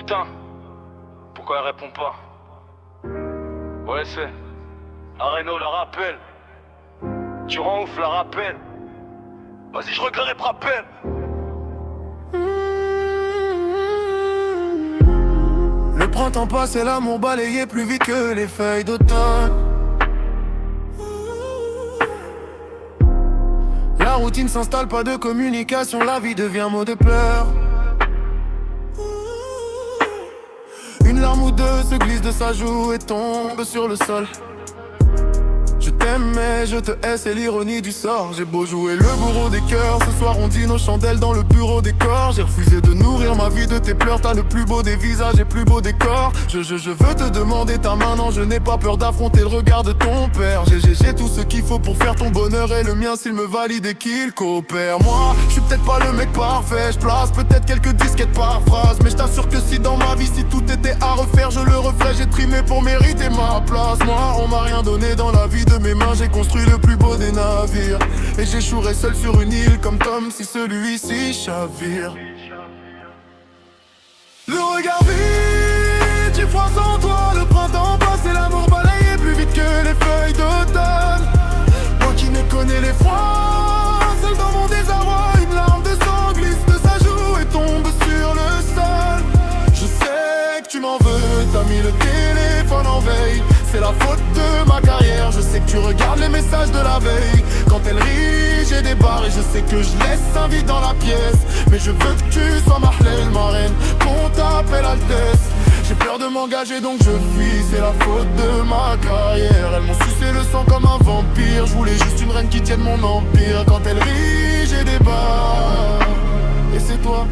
Putain, pourquoi elle répond pas? Ouais, c'est Areno la rappelle. Tu rends ouf la rappelle. Vas-y, je regrette rappelle. Le printemps passe et l'amour balayait plus vite que les feuilles d'automne. La routine s'installe, pas de communication, la vie devient mot de pleurs. Une larme ou deux se glisse de sa joue et tombe sur le sol. Je t'aime mais je te hais, c'est l'ironie du sort. J'ai beau jouer le bourreau des cœurs, ce soir on dit nos chandelles dans le bureau des corps. J'ai refusé de nourrir ma vie de tes pleurs, t'as le plus beau des visages et plus beau des corps. Je veux te demander ta main, non je n'ai pas peur d'affronter le regard de ton père. J'ai tout ce qu'il faut pour faire ton bonheur et le mien s'il me valide et qu'il coopère. Moi, je suis peut-être pas le mec parfait, je place peut-être quelques disquettes par phrase. Mais je t'assure que si dans ma vie, si tout était à refaire, je le referais, j'ai trimé pour mériter ma place. Moi, on m'a rien donné dans la vie, de mes mains j'ai construit le plus beau des navires. Et j'échouerai seul sur une île comme Tom si celui-ci chavire. Le regard vide, j'ai froid sans toi. Le printemps passe et l'amour balayait plus vite que les feuilles d'automne. Moi qui ne connais les froids, seul dans mon désarroi, une larme de sang glisse de sa joue et tombe sur le sol. Je sais que tu m'en veux, t'as mis le téléphone en veille. C'est la faute de ma carrière, je sais que tu regardes les messages de la veille. Quand elle rit, j'ai des barres et je sais que je laisse un vide dans la pièce. Mais je veux que tu sois ma reine, qu'on t'appelle Altesse. J'ai peur de m'engager donc je fuis, c'est la faute de ma carrière. Elles m'ont sucé le sang comme un vampire, je voulais juste une reine qui tienne mon empire. Quand elle rit, j'ai des barres, et c'est toi.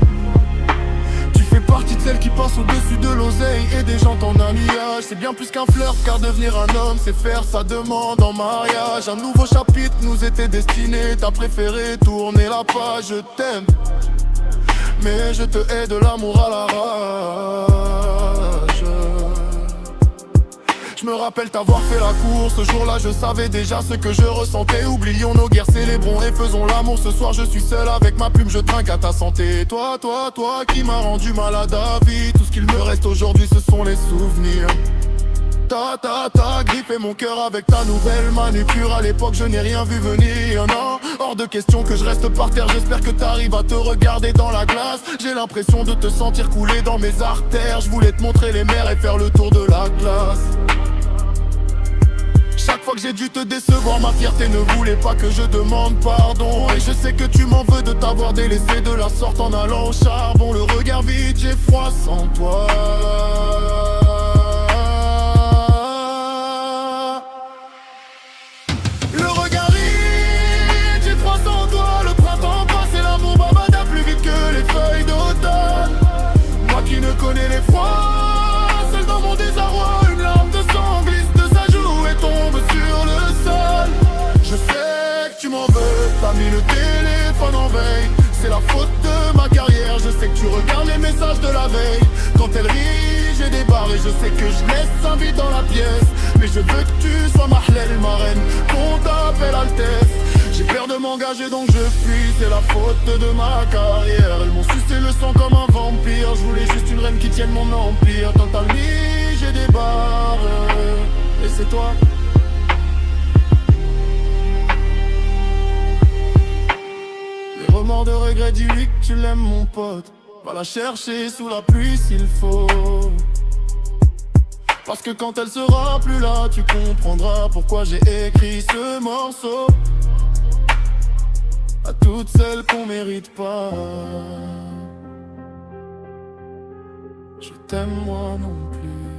Fais partie de celles qui passent au-dessus de l'oseille et des gens en alliage. C'est bien plus qu'un flirt car devenir un homme c'est faire sa demande en mariage. Un nouveau chapitre nous était destiné, t'as préféré tourner la page. Je t'aime mais je te hais de l'amour à la rage. Je me rappelle t'avoir fait la course, ce jour-là je savais déjà ce que je ressentais. Oublions nos guerres, célébrons et faisons l'amour. Ce soir je suis seul avec ma plume, je trinque à ta santé. Toi qui m'as rendu malade à vie. Tout ce qu'il me reste aujourd'hui ce sont les souvenirs. T'as griffé mon cœur avec ta nouvelle manucure. À l'époque je n'ai rien vu venir, non. Hors de question que je reste par terre, j'espère que t'arrives à te regarder dans la glace. J'ai l'impression de te sentir couler dans mes artères. Je voulais te montrer les mers et faire le tour de la glace. Chaque fois que j'ai dû te décevoir, ma fierté ne voulait pas que je demande pardon. Et je sais que tu m'en veux de t'avoir délaissé de la sorte en allant au charbon. Le regard vide, j'ai froid sans toi. Le regard vide, j'ai froid sans toi. Le printemps passe et l'amour babada plus vite que les feuilles d'automne. Moi qui ne connais les froids, seul dans mon désarroi, une larme de sang glisse de sa joue et tombe sur le sol. Je sais que tu m'en veux, t'as mis le téléphone en veille. C'est la faute de ma carrière, je sais que tu regardes les messages de la veille. Quand elle rit, j'ai des barres et je sais que je laisse un vide dans la pièce. Mais je veux que tu sois ma reine, qu'on t'appelle Altesse. J'ai peur de m'engager donc je fuis, c'est la faute de ma carrière. Elles m'ont sucé le sang comme un vampire, je voulais juste une reine qui tienne mon empire. Quand t'as mis, j'ai des barres, et c'est toi. Les remords de regret, dis-lui que tu l'aimes mon pote. Va la chercher sous la pluie s'il faut. Parce que quand elle sera plus là, tu comprendras pourquoi j'ai écrit ce morceau. À toutes celles qu'on mérite pas. Je t'aime moi non plus.